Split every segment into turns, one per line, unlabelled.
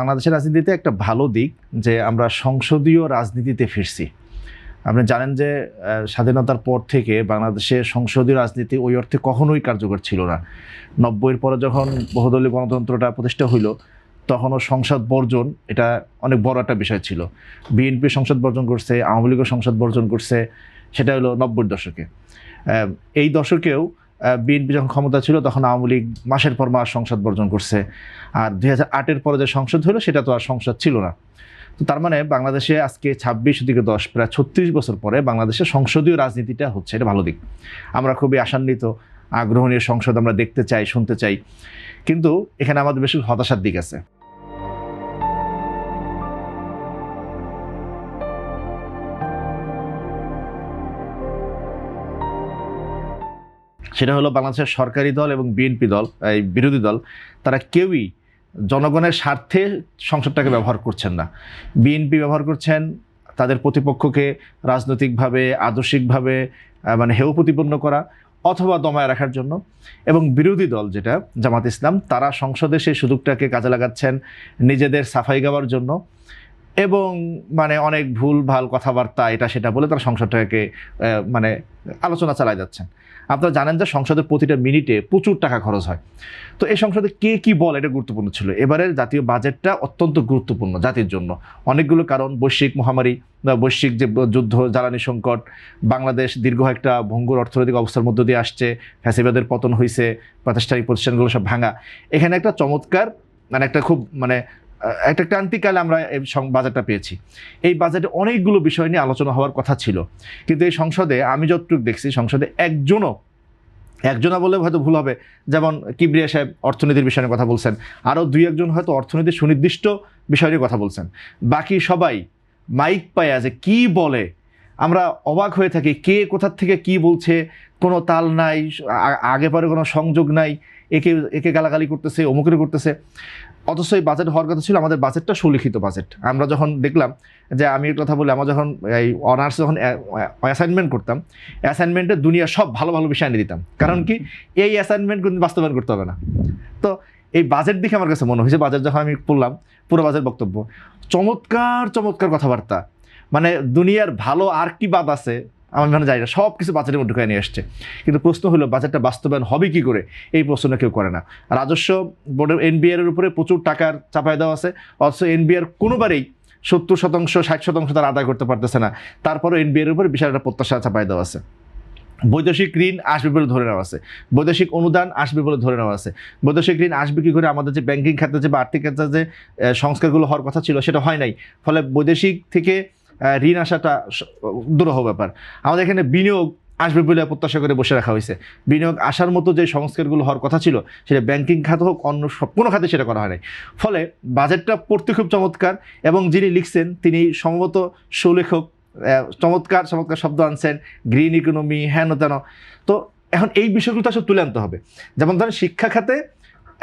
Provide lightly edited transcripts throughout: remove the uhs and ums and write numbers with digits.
বাংলাদেশের রাজনীতিতে একটা ভালো দিক যে আমরা সংসদীয় রাজনীতিতে ফিরছি। আপনি জানেন যে স্বাধীনতার পর থেকে বাংলাদেশে সংসদীয় রাজনীতি ওই অর্থে কখনোই কার্যকর ছিল না। 90-এর পরে যখন বহুদলীয় গণতন্ত্রটা প্রতিষ্ঠা হইল তখনও সংসদ বর্জন এটা অনেক বড় একটা বিষয় ছিল। বিএনপি সংসদ বর্জন করছে, আওয়ামী লীগও সংসদ বর্জন করছে, সেটা হলো 90-এর দশকে। এই দশকেও বিএনপি যখন ক্ষমতা ছিল তখন আওয়ামী লীগ মাসের পর মাস সংসদ বর্জন করছে। আর 2008-এর পরে যে সংসদ হলো সেটা তো আর সংসদ ছিল না। তো তার মানে বাংলাদেশে আজকে 26-10 প্রায় 36 বছর পরে বাংলাদেশে সংসদীয় রাজনীতিটা হচ্ছে, এটা ভালো দিক। আমরা খুবই আশান্বিত, আগ্রহ নিয়ে সংসদ আমরা দেখতে চাই, শুনতে চাই। কিন্তু এখানে আমাদের বেশি হতাশার দিক আছে। সেটা হলো বাংলাদেশের সরকারি দল এবং বিএনপি দল, এই বিরোধী দল, তারা কেউই জনগণের স্বার্থে সংসদটাকে ব্যবহার করছেন না। বিএনপি ব্যবহার করছেন তাদের প্রতিপক্ষকে রাজনৈতিকভাবে, আদর্শিকভাবে মানে হেয় প্রতিপন্ন করা অথবা দমায় রাখার জন্য, এবং বিরোধী দল যেটা জামাত ইসলাম, তারা সংসদে সেই সুযোগটাকে কাজে লাগাচ্ছেন নিজেদের সাফাই গাওয়ার জন্য এবং মানে অনেক ভুল ভাল কথাবার্তা এটা সেটা বলে তারা সংসদটাকে মানে আলোচনা চালায় যাচ্ছেন। আপনারা জানেন যে সংসদের প্রতিটা মিনিটে প্রচুর টাকা খরচ হয়। তো এই সংসদে কে কি বল এটা গুরুত্বপূর্ণ ছিল। এবারের জাতীয় বাজেটটা অত্যন্ত গুরুত্বপূর্ণ জাতির জন্য, অনেকগুলো কারণ। বৈশ্বিক মহামারী বা বৈশ্বিক যে যুদ্ধ, জ্বালানি সংকট, বাংলাদেশ দীর্ঘ একটা ভঙ্গুর অর্থনৈতিক অবস্থার মধ্য দিয়ে আসছে, ফ্যাসিবাদের পতন হয়েছে, প্রাতিষ্ঠানিক প্রতিষ্ঠানগুলো সব ভাঙা। এখানে একটা চমৎকার মানে একটা খুব মানে একটা ক্রান্তিকালে আমরা এই বাজেটটা পেয়েছি। এই বাজেটে অনেকগুলো বিষয় নিয়ে আলোচনা হওয়ার কথা ছিল, কিন্তু এই সংসদে আমি যতটুকু দেখছি সংসদে একজনা বলে হয়তো ভুল হবে, যেমন কিবরিয়া সাহেব অর্থনীতির বিষয় নিয়ে কথা বলছেন, আরও 2-1 হয়তো অর্থনীতির সুনির্দিষ্ট বিষয় নিয়ে কথা বলছেন। বাকি সবাই মাইক পায়া যে কি বলে আমরা অবাক হয়ে থাকি, কে কোথার থেকে কি বলছে, কোনো তাল নাই, আগে পরে কোনো সংযোগ নাই, একে গালাগালি করতেছে, অমুকের করতেছে। অথচ এই বাজেট হওয়ার কথা ছিল আমাদের বাজেটটা সুলিখিত বাজেট। আমরা যখন দেখলাম যে আমি এর কথা বলি, আমরা যখন এই অনার্স যখন অ্যাসাইনমেন্ট করতাম, অ্যাসাইনমেন্টে দুনিয়া সব ভালো ভালো বিষয় এনে দিতাম, কারণ কি এই অ্যাসাইনমেন্ট কিন্তু বাস্তবায়ন করতে হবে না। তো এই বাজেট দেখে আমার কাছে মনে হয়েছে, বাজেট যখন আমি পড়লাম পুরো বাজেট বক্তব্য, চমৎকার চমৎকার কথাবার্তা, মানে দুনিয়ার ভালো আর কি বাদ আছে আমি মানে জানি না, সব কিছু বাজেটের মধ্যে নিয়ে আসছে। কিন্তু প্রশ্ন হলো বাজেটটা বাস্তবায়ন হবে কি করে, এই প্রশ্নটা কেউ করে না। রাজস্ব বোর্ডের এনবিআর এর উপরে প্রচুর টাকার চাপায় দেওয়া আছে, অথচ এনবিআর কোনোবারেই 70%, 60% তারা আদায় করতে পারতেছে না। তারপরে এনবিআর এর উপরে বিশাল একটা প্রত্যাশা চাপায় দেওয়া আছে। বৈদেশিক ঋণ আসবে বলে ধরে নেওয়া আছে, বৈদেশিক অনুদান আসবে বলে ধরে নেওয়া আছে। বৈদেশিক ঋণ আসবে কি করে, আমাদের যে ব্যাংকিং খাতে যে বা আর্থিক খাতে যে সংস্কারগুলো হওয়ার কথা ছিল সেটা হয় নাই, ফলে বৈদেশিক থেকে ঋণ আসাটা দুরূহ ব্যাপার। আমাদের এখানে বিনিয়োগ আসবে বলে প্রত্যাশা করে বসে রাখা হয়েছে। বিনিয়োগ আসার মতো যে সংস্কারগুলো হওয়ার কথা ছিল সেটা ব্যাংকিং খাত হোক, অন্য সব কোনো খাতে সেটা করা হয় নাই। ফলে বাজেটটা পড়তে খুব চমৎকার, এবং যিনি লিখছেন তিনি সম্ভবত সুলেখক, চমৎকার চমৎকার শব্দ আনছেন, গ্রিন ইকোনমি, হ্যান তেন। তো এখন এই বিষয়গুলো তো আসলে তুলে আনতে হবে। যেমন ধরেন শিক্ষা খাতে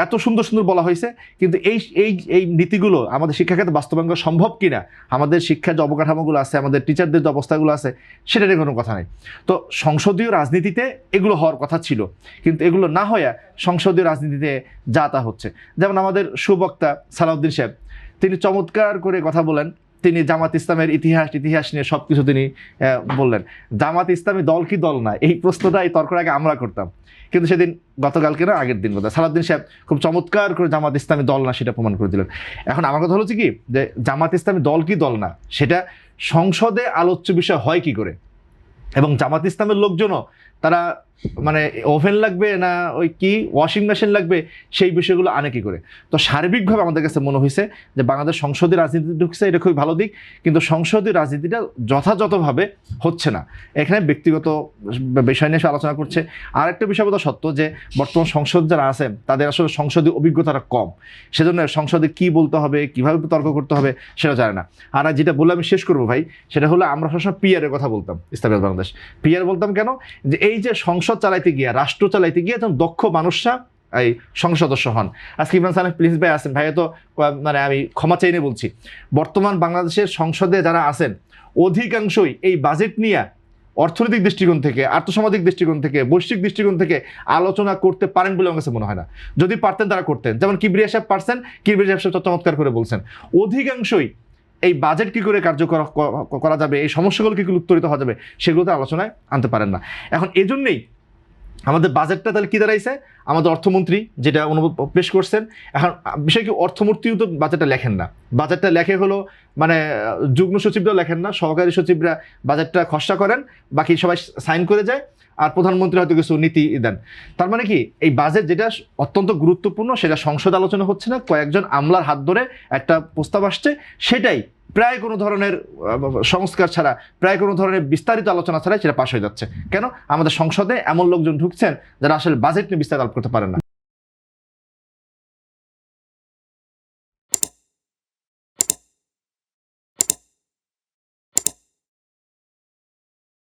এত সুন্দর সুন্দর বলা হয়েছে, কিন্তু এই এই এই নীতিগুলো আমাদের শিক্ষা খাতে বাস্তবায়ন করা সম্ভব কিনা, আমাদের শিক্ষার যে অবকাঠামোগুলো আছে, আমাদের টিচারদের যে অবস্থাগুলো আছে, সেটা নিয়ে কোনো কথা নেই। তো সংসদীয় রাজনীতিতে এগুলো হওয়ার কথা ছিল, কিন্তু এগুলো না হয়ে সংসদীয় রাজনীতিতে যা তা হচ্ছে। যেমন আমাদের সুবক্তা সালাউদ্দিন সাহেব, তিনি চমৎকার করে কথা বলেন, তিনি জামাত ইসলামের ইতিহাস নিয়ে সব কিছু তিনি বললেন। জামাত ইসলামী দল কি দল না, এই প্রশ্নটা এই তর্কের আগে আমরা করতাম, কিন্তু সেদিন গতকালকে না আগের দিন বোধহয় সালাউদ্দিন সাহেব খুব চমৎকার করে জামাত ইসলামী দল না সেটা প্রমাণ করে দিলেন। এখন আমার কথা হচ্ছে কি, যে জামাত ইসলামী দল কি দল না সেটা সংসদে আলোচ্য বিষয় হয় কি করে, এবং জামাত ইসলামের লোকজনও তারা মানে ওভেন লাগবে না ওই কি ওয়াশিং মেশিন লাগবে সেই বিষয়গুলো আনে কি করে। তো সার্বিকভাবে আমাদের কাছে মনে হয়েছে যে বাংলাদেশ সংসদীয় রাজনীতি ঢুকছে, এটা খুবই ভালো দিক, কিন্তু সংসদীয় রাজনীতিটা যথাযথভাবে হচ্ছে না। এখানে ব্যক্তিগত বিষয় নিয়ে আলোচনা করছে। আর একটা বিষয় বোধ সত্য যে বর্তমান সংসদ যারা আছেন তাদের আসলে সংসদীয় অভিজ্ঞতাটা কম, সেজন্য সংসদে কি বলতে হবে, কিভাবে তর্ক করতে হবে সেটা জানে না। আর যেটা বলে আমি শেষ করবো ভাই, সেটা হলো আমরা সবসময় পিআরের কথা বলতাম, ইসলামিক বাংলাদেশ পিআর বলতাম কেন, যে এই যে সংসদ চালাইতে গিয়া, রাষ্ট্র চালাইতে গিয়ে একজন দক্ষ মানুষরা এই সংসদ সদস্য হন। আজকে ইমরান সাহেব প্রিন্স ভাই আছেন, ভাই তো মানে আমি ক্ষমা চাইনে বলছি, বর্তমান বাংলাদেশের সংসদে যারা আছেন অধিকাংশই এই বাজেট নিয়ে অর্থনৈতিক দৃষ্টিকোণ থেকে, আর্থসামাজিক দৃষ্টিকোণ থেকে, বৈশ্বিক দৃষ্টিকোণ থেকে আলোচনা করতে পারেন বলে আমার কাছে মনে হয় না। যদি পারতেন তারা করতেন, যেমন কিবরিয়া সাহেব পারছেন, কিবরিয়া সাহেব চমৎকার করে বলছেন। অধিকাংশই এই বাজেট কি করে কার্যকর করা যাবে, এই সমস্যাগুলো কি করে উত্তরিত হওয়া যাবে, সেগুলোতে আলোচনায় আনতে পারেন না। এখন এজন্যই আমাদের বাজেটটা তাহলে কি দাঁড়াইছে, আমাদের অর্থমন্ত্রী যেটা অনুভব পেশ করছেন, এখন বিষয় কি অর্থমন্ত্রীও তো বাজেটটা লেখেন না, বাজেটটা লেখে হলো মানে যুগ্ম সচিবরাও লেখেন না, সহকারী সচিবরা বাজেটটা খসড়া করেন, বাকি সবাই সাইন করে যায়, আর প্রধানমন্ত্রী হয়তো কিছু নীতি দেন। তার মানে কি এই বাজেট যেটা অত্যন্ত গুরুত্বপূর্ণ সেটা সংসদ আলোচনা হচ্ছে না, কয়েকজন আমলার হাত ধরে একটা প্রস্তাব আসছে, সেটাই প্রায় কোনো ধরনের সংস্কার ছাড়া, প্রায় কোনো ধরনের বিস্তারিত আলোচনা ছাড়াই সেটা পাশ হয়ে যাচ্ছে। কেন? আমাদের সংসদে এমন লোকজন ঢুকছেন যারা আসলে বাজেট নিয়ে বিস্তারিত আলাপ করতে পারেন না।